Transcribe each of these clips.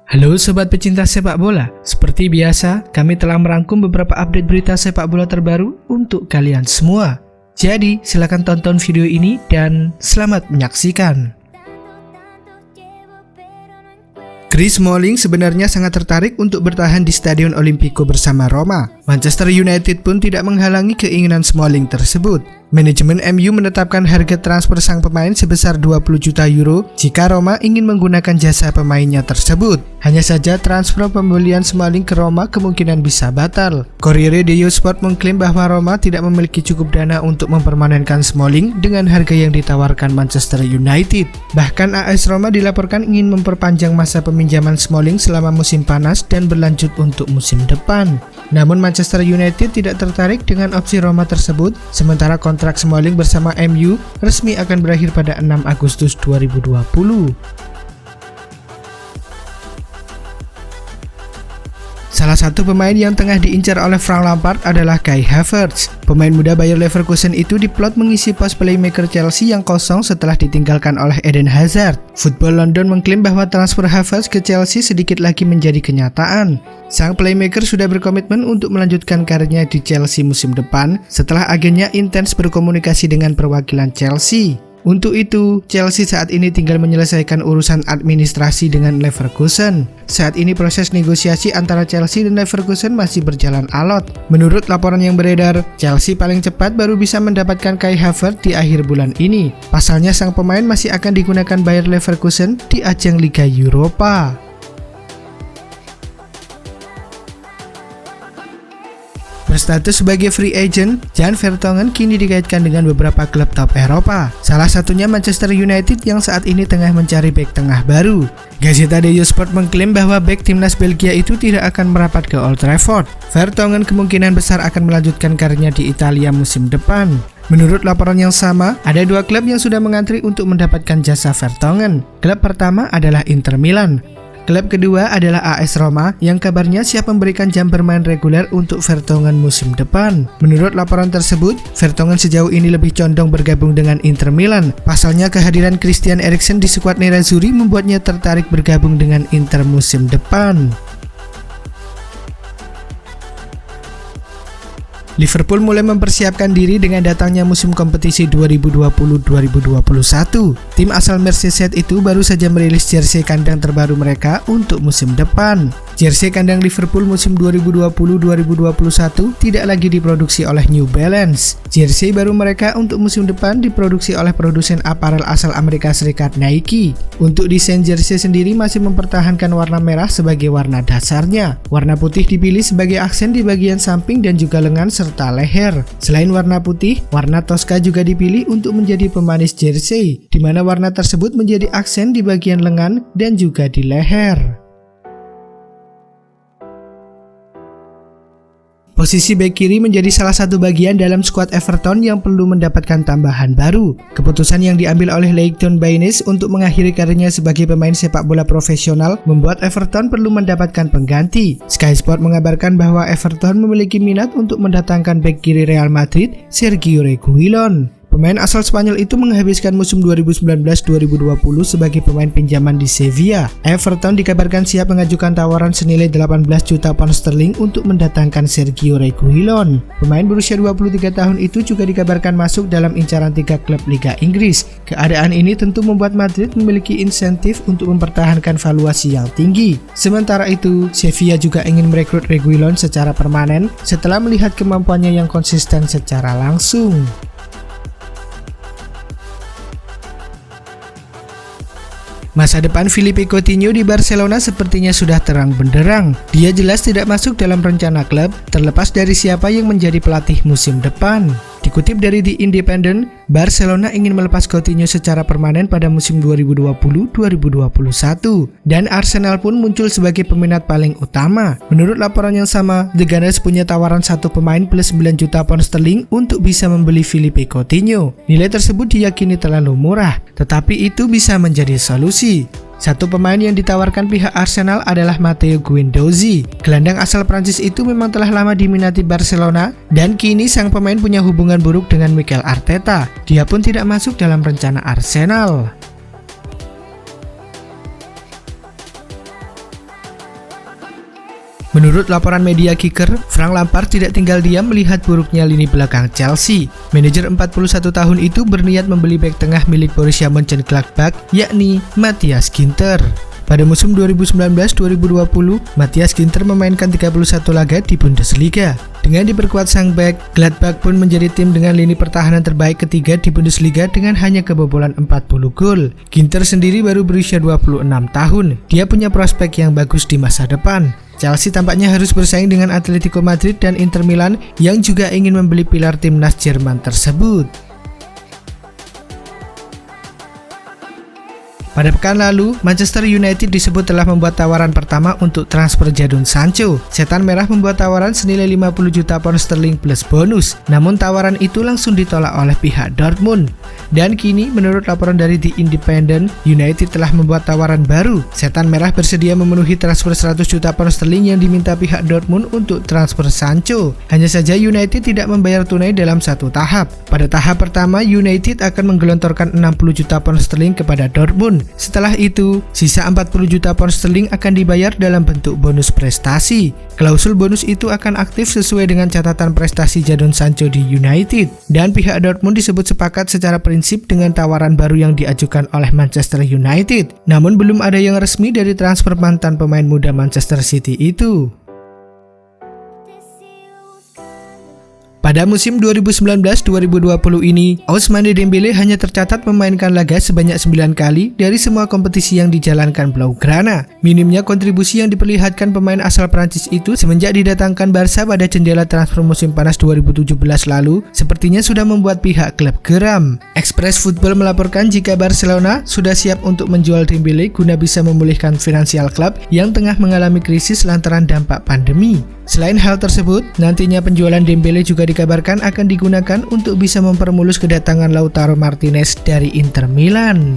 Halo sobat pecinta sepak bola, seperti biasa kami telah merangkum beberapa update berita sepak bola terbaru untuk kalian semua. Jadi silakan tonton video ini dan selamat menyaksikan. Chris Smalling sebenarnya sangat tertarik untuk bertahan di Stadion Olimpico bersama Roma. Manchester United pun tidak menghalangi keinginan Smalling tersebut. Manajemen MU menetapkan harga transfer sang pemain sebesar 20 juta euro jika Roma ingin menggunakan jasa pemainnya tersebut. Hanya saja transfer pembelian Smalling ke Roma kemungkinan bisa batal. Corriere dello Sport mengklaim bahwa Roma tidak memiliki cukup dana untuk mempermanenkan Smalling dengan harga yang ditawarkan Manchester United. Bahkan AS Roma dilaporkan ingin memperpanjang masa peminjaman Smalling selama musim panas dan berlanjut untuk musim depan. Namun Manchester United tidak tertarik dengan opsi Roma tersebut, sementara kontrak Smalling bersama MU resmi akan berakhir pada 6 Agustus 2020. Salah satu pemain yang tengah diincar oleh Frank Lampard adalah Kai Havertz. Pemain muda Bayer Leverkusen itu diplot mengisi pos playmaker Chelsea yang kosong setelah ditinggalkan oleh Eden Hazard. Football London mengklaim bahwa transfer Havertz ke Chelsea sedikit lagi menjadi kenyataan. Sang playmaker sudah berkomitmen untuk melanjutkan karirnya di Chelsea musim depan setelah agennya intens berkomunikasi dengan perwakilan Chelsea. Untuk itu, Chelsea saat ini tinggal menyelesaikan urusan administrasi dengan Leverkusen. Saat ini proses negosiasi antara Chelsea dan Leverkusen masih berjalan alot. Menurut laporan yang beredar, Chelsea paling cepat baru bisa mendapatkan Kai Havertz di akhir bulan ini. Pasalnya sang pemain masih akan digunakan Bayer Leverkusen di ajang Liga Eropa. Berstatus sebagai free agent, Jan Vertonghen kini dikaitkan dengan beberapa klub top Eropa. Salah satunya Manchester United yang saat ini tengah mencari bek tengah baru. Gazeta dello Sport mengklaim bahwa bek timnas Belgia itu tidak akan merapat ke Old Trafford. Vertonghen kemungkinan besar akan melanjutkan karirnya di Italia musim depan. Menurut laporan yang sama, ada dua klub yang sudah mengantri untuk mendapatkan jasa Vertonghen. Klub pertama adalah Inter Milan. Klub kedua adalah AS Roma yang kabarnya siap memberikan jam bermain reguler untuk Vertonghen musim depan. Menurut laporan tersebut, Vertonghen sejauh ini lebih condong bergabung dengan Inter Milan. Pasalnya kehadiran Christian Eriksen di skuad Nerazzurri membuatnya tertarik bergabung dengan Inter musim depan. Liverpool mulai mempersiapkan diri dengan datangnya musim kompetisi 2020-2021. Tim asal Merseyside itu baru saja merilis jersey kandang terbaru mereka untuk musim depan. Jersey kandang Liverpool musim 2020-2021 tidak lagi diproduksi oleh New Balance. Jersey baru mereka untuk musim depan diproduksi oleh produsen aparel asal Amerika Serikat Nike. Untuk desain jersey sendiri masih mempertahankan warna merah sebagai warna dasarnya. Warna putih dipilih sebagai aksen di bagian samping dan juga lengan serta leher. Selain warna putih, warna Tosca juga dipilih untuk menjadi pemanis jersey, di mana warna tersebut menjadi aksen di bagian lengan dan juga di leher. Posisi bek kiri menjadi salah satu bagian dalam skuad Everton yang perlu mendapatkan tambahan baru. Keputusan yang diambil oleh Leighton Baines untuk mengakhiri karirnya sebagai pemain sepak bola profesional membuat Everton perlu mendapatkan pengganti. Sky Sport mengabarkan bahwa Everton memiliki minat untuk mendatangkan bek kiri Real Madrid, Sergio Reguilon. Pemain asal Spanyol itu menghabiskan musim 2019-2020 sebagai pemain pinjaman di Sevilla. Everton dikabarkan siap mengajukan tawaran senilai 18 juta pound sterling untuk mendatangkan Sergio Reguilon. Pemain berusia 23 tahun itu juga dikabarkan masuk dalam incaran 3 klub Liga Inggris. Keadaan ini tentu membuat Madrid memiliki insentif untuk mempertahankan valuasi yang tinggi. Sementara itu, Sevilla juga ingin merekrut Reguilon secara permanen setelah melihat kemampuannya yang konsisten secara langsung. Masa depan Philippe Coutinho di Barcelona sepertinya sudah terang benderang. Dia jelas tidak masuk dalam rencana klub, terlepas dari siapa yang menjadi pelatih musim depan. Dikutip dari The Independent, Barcelona ingin melepas Coutinho secara permanen pada musim 2020-2021 dan Arsenal pun muncul sebagai peminat paling utama. Menurut laporan yang sama, The Gunners punya tawaran satu pemain plus 9 juta pound sterling untuk bisa membeli Philippe Coutinho. Nilai tersebut diyakini terlalu murah, tetapi itu bisa menjadi solusi. Satu pemain yang ditawarkan pihak Arsenal adalah Matteo Guendouzi. Gelandang asal Prancis itu memang telah lama diminati Barcelona dan kini sang pemain punya hubungan buruk dengan Mikel Arteta. Dia pun tidak masuk dalam rencana Arsenal. Menurut laporan media Kicker, Frank Lampard tidak tinggal diam melihat buruknya lini belakang Chelsea. Manajer 41 tahun itu berniat membeli bek tengah milik Borussia Mönchengladbach, yakni Matthias Ginter. Pada musim 2019-2020, Matthias Ginter memainkan 31 laga di Bundesliga. Dengan diperkuat sang bek, Gladbach pun menjadi tim dengan lini pertahanan terbaik ketiga di Bundesliga dengan hanya kebobolan 40 gol. Ginter sendiri baru berusia 26 tahun. Dia punya prospek yang bagus di masa depan. Chelsea tampaknya harus bersaing dengan Atletico Madrid dan Inter Milan yang juga ingin membeli pilar timnas Jerman tersebut. Pada pekan lalu, Manchester United disebut telah membuat tawaran pertama untuk transfer Jadon Sancho. Setan Merah membuat tawaran senilai 50 juta pound sterling plus bonus. Namun tawaran itu langsung ditolak oleh pihak Dortmund. Dan kini, menurut laporan dari The Independent, United telah membuat tawaran baru. Setan Merah bersedia memenuhi transfer 100 juta pound sterling yang diminta pihak Dortmund untuk transfer Sancho. Hanya saja United tidak membayar tunai dalam satu tahap. Pada tahap pertama, United akan menggelontorkan 60 juta pound sterling kepada Dortmund. Setelah itu, sisa 40 juta pound sterling akan dibayar dalam bentuk bonus prestasi. Klausul bonus itu akan aktif sesuai dengan catatan prestasi Jadon Sancho di United. Dan pihak Dortmund disebut sepakat secara prinsip dengan tawaran baru yang diajukan oleh Manchester United. Namun belum ada yang resmi dari transfer mantan pemain muda Manchester City itu. Pada musim 2019-2020 ini, Ousmane Dembele hanya tercatat memainkan laga sebanyak 9 kali dari semua kompetisi yang dijalankan Blaugrana. Minimnya kontribusi yang diperlihatkan pemain asal Prancis itu semenjak didatangkan Barca pada jendela transfer musim panas 2017 lalu, sepertinya sudah membuat pihak klub geram. Express Football melaporkan jika Barcelona sudah siap untuk menjual Dembele guna bisa memulihkan finansial klub yang tengah mengalami krisis lantaran dampak pandemi. Selain hal tersebut, nantinya penjualan Dembele juga dikabarkan akan digunakan untuk bisa mempermulus kedatangan Lautaro Martinez dari Inter Milan.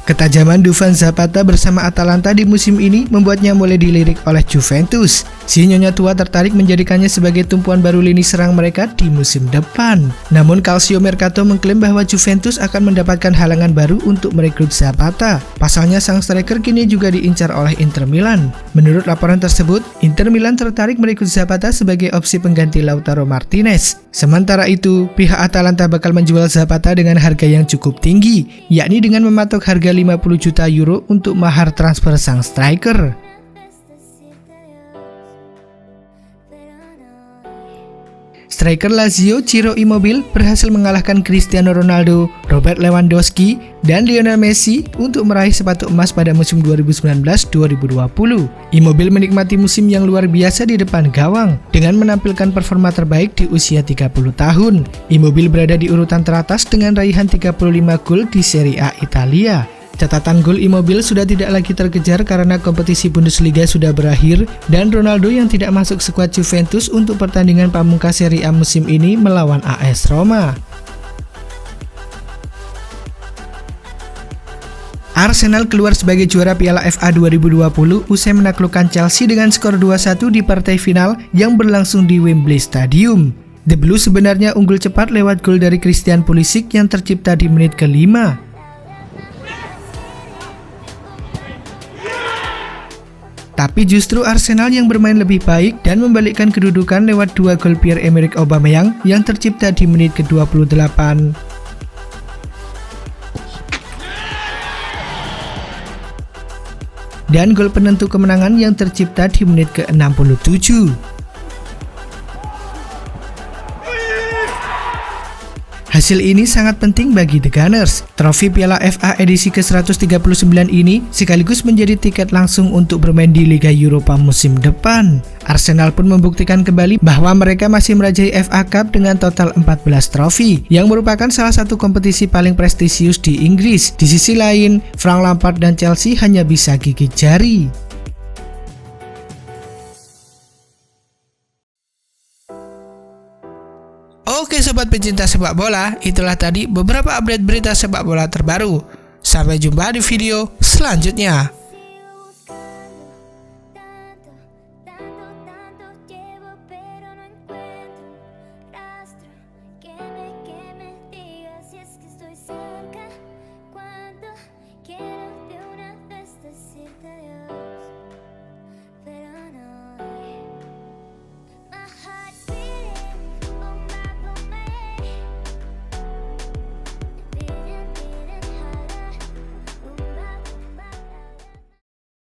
Ketajaman Dufan Zapata bersama Atalanta di musim ini membuatnya mulai dilirik oleh Juventus. Si nyonya tua tertarik menjadikannya sebagai tumpuan baru lini serang mereka di musim depan. Namun Calcio Mercato mengklaim bahwa Juventus akan mendapatkan halangan baru untuk merekrut Zapata. Pasalnya sang striker kini juga diincar oleh Inter Milan. Menurut laporan tersebut, Inter Milan tertarik merekrut Zapata sebagai opsi pengganti Lautaro Martinez. Sementara itu, pihak Atalanta bakal menjual Zapata dengan harga yang cukup tinggi, yakni dengan mematok harga 50 juta euro untuk mahar transfer sang striker. Striker Lazio Ciro Immobile berhasil mengalahkan Cristiano Ronaldo, Robert Lewandowski, dan Lionel Messi untuk meraih sepatu emas pada musim 2019-2020. Immobile menikmati musim yang luar biasa di depan gawang dengan menampilkan performa terbaik di usia 30 tahun. Immobile berada di urutan teratas dengan raihan 35 gol di Serie A Italia. Catatan gol Immobile sudah tidak lagi terkejar karena kompetisi Bundesliga sudah berakhir dan Ronaldo yang tidak masuk skuad Juventus untuk pertandingan pamungkas Serie A musim ini melawan AS Roma. Arsenal keluar sebagai juara Piala FA 2020 usai menaklukkan Chelsea dengan skor 2-1 di partai final yang berlangsung di Wembley Stadium. The Blues sebenarnya unggul cepat lewat gol dari Christian Pulisic yang tercipta di menit ke-5. Tapi justru Arsenal yang bermain lebih baik dan membalikkan kedudukan lewat 2 gol Pierre-Emerick Aubameyang yang tercipta di menit ke-28. Dan gol penentu kemenangan yang tercipta di menit ke-67. Hasil ini sangat penting bagi The Gunners. Trofi Piala FA edisi ke-139 ini sekaligus menjadi tiket langsung untuk bermain di Liga Eropa musim depan. Arsenal pun membuktikan kembali bahwa mereka masih merajai FA Cup dengan total 14 trofi, yang merupakan salah satu kompetisi paling prestisius di Inggris. Di sisi lain, Frank Lampard dan Chelsea hanya bisa gigit jari. Oke sobat pecinta sepak bola, itulah tadi beberapa update berita sepak bola terbaru. Sampai jumpa di video selanjutnya.